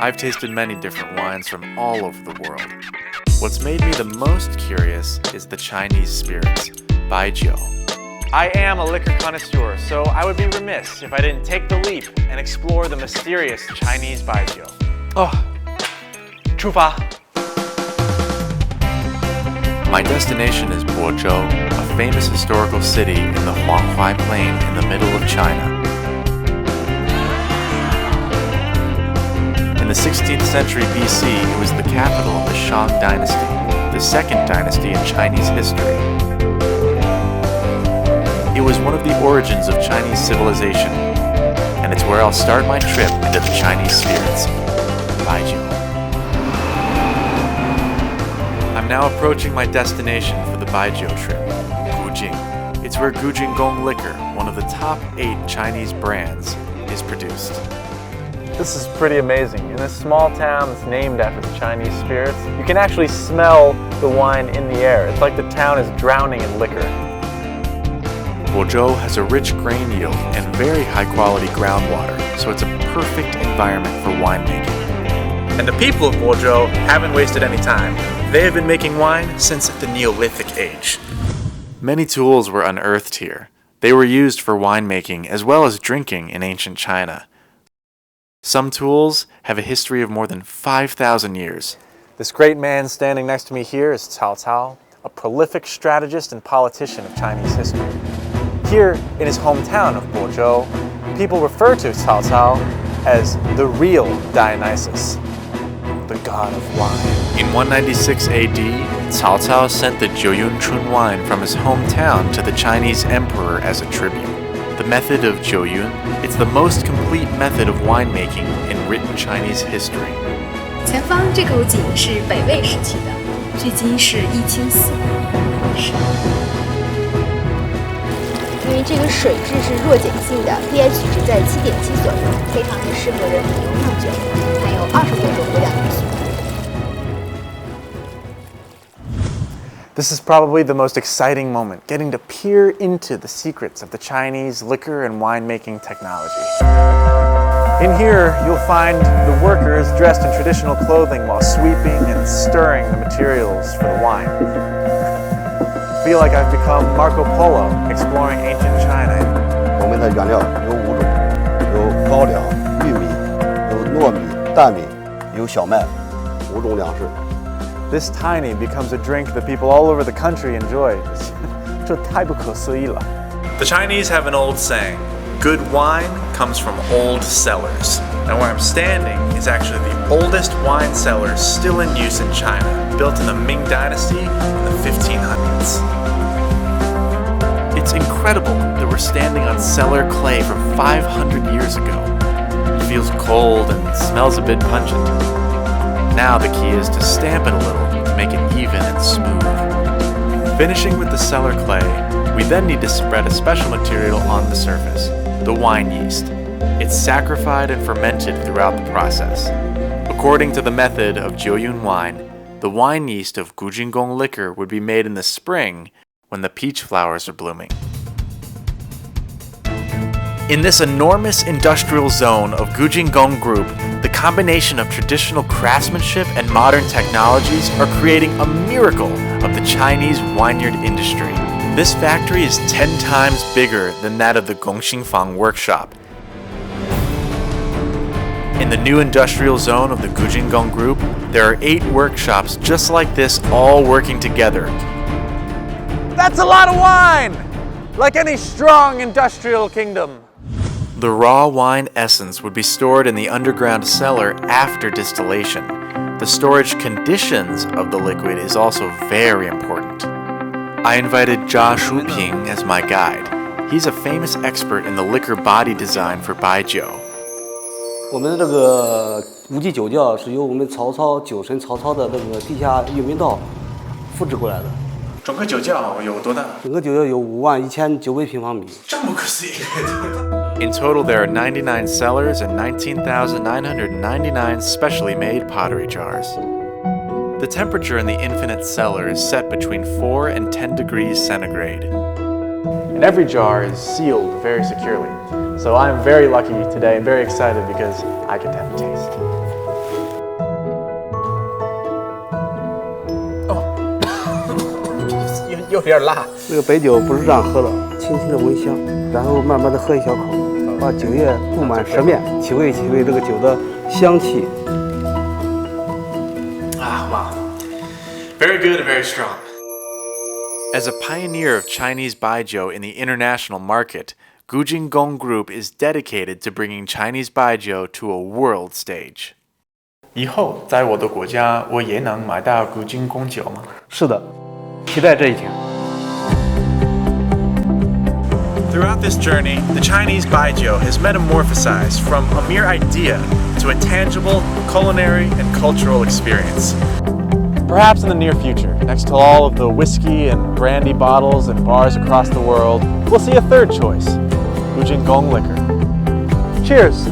I've tasted many different wines from all over the world. What's made me the most curious is the Chinese spirits, baijiu. I am a liquor connoisseur, so I would be remiss if I didn't take the leap and explore the mysterious Chinese baijiu. Oh, 出发! My destination is Bozhou, a famous historical city in the Huanghui Plain in the middle of China. In the 16th century BC, it was the capital of the Shang dynasty, the second dynasty in Chinese history. It was one of the origins of Chinese civilization, and it's where I'll start my trip into the Chinese spirits, baijiu. I'm now approaching my destination for the baijiu trip, Gujing. It's where Gujinggong liquor, one of the top 8 Chinese brands, is produced. This is pretty amazing. In this small town that's named after the Chinese spirits, you can actually smell the wine in the air. It's like the town is drowning in liquor. Bozhou has a rich grain yield and very high-quality groundwater, so it's a perfect environment for winemaking. And the people of Bozhou haven't wasted any time. They have been making wine since the Neolithic age. Many tools were unearthed here. They were used for winemaking as well as drinking in ancient China. Some tools have a history of more than 5,000 years. This great man standing next to me here is Cao Cao, a prolific strategist and politician of Chinese history. Here in his hometown of Bozhou, people refer to Cao Cao as the real Dionysus, the god of wine. In 196 AD, Cao Cao sent the Jiuyun wine from his hometown to the Chinese emperor as a tribute. The method of Jiuyun, it's the most complete method of winemaking in written Chinese history. 前方这口井是北魏时期的，距今是1400年时。因为这个水质是弱碱性的 ，pH 值在7.7左右，非常的适合人饮用酿酒，含有20多种微量元素。This is probably the most exciting moment, getting to peer into the secrets of the Chinese liquor and winemaking technology. In here, you'll find the workers dressed in traditional clothing while sweeping and stirring the materials for the wine. I feel like I've become Marco Polo, exploring ancient China. 我们的原料有5种，有高粱、玉米、有糯米、大米、有小麦，5种粮食。 This tiny becomes a drink that people all over the country enjoy. 这太不可思议了。The Chinese have an old saying, good wine comes from old cellars. Now where I'm standing is actually the oldest wine cellar still in use in China, built in the Ming Dynasty in the 1500s. It's incredible that we're standing on cellar clay from 500 years ago. It feels cold and smells a bit pungent. Now the key is to stamp it a little to make it even and smooth. Finishing with the cellar clay, we then need to spread a special material on the surface, the wine yeast. It's saccharified and fermented throughout the process. According to the method of Jiuyun wine, the wine yeast of Gujinggong liquor would be made in the spring when the peach flowers are blooming. In this enormous industrial zone of Gujinggong Group, the combination of traditional craftsmanship and modern technologies are creating a miracle of the Chinese vineyard industry. This factory is 10 times bigger than that of the Gongxingfang workshop. In the new industrial zone of the Gujinggong Group, there are 8 workshops just like this all working together. That's a lot of wine! Like any strong industrial kingdom. The raw wine essence would be stored in the underground cellar after distillation. The storage conditions of the liquid is also very important. I invited Jia Shuping as my guide. He's a famous expert in the liquor body design for baijiu. 我们的这个无极酒窖是由我们曹操酒神曹操的这个地下运煤道复制过来的。整个酒窖有多大？整个酒窖有51900平方米。这么不可思议！ In total, there are 99 cellars and 19,999 specially made pottery jars. The temperature in the infinite cellar is set between 4 and 10 degrees centigrade. And every jar is sealed very securely. So I'm very lucky today and very excited because I get to have a taste. 有点辣。这个白酒不是这样喝的，轻轻的闻香，然后慢慢的喝一小口，把酒液布满舌面，体味这个酒的香气。Wow. Very good and very strong. As a pioneer of Chinese baijiu in the international market, Gujinggong Group is dedicated to bringing Chinese baijiu to a world stage. 以后在我的国家，我也能买到古井贡酒吗？是的，期待这一天。Throughout this journey, the Chinese baijiu has metamorphosized from a mere idea to a tangible culinary and cultural experience. Perhaps in the near future, next to all of the whiskey and brandy bottles and bars across the world, we'll see a third choice, Gujinggong liquor. Cheers!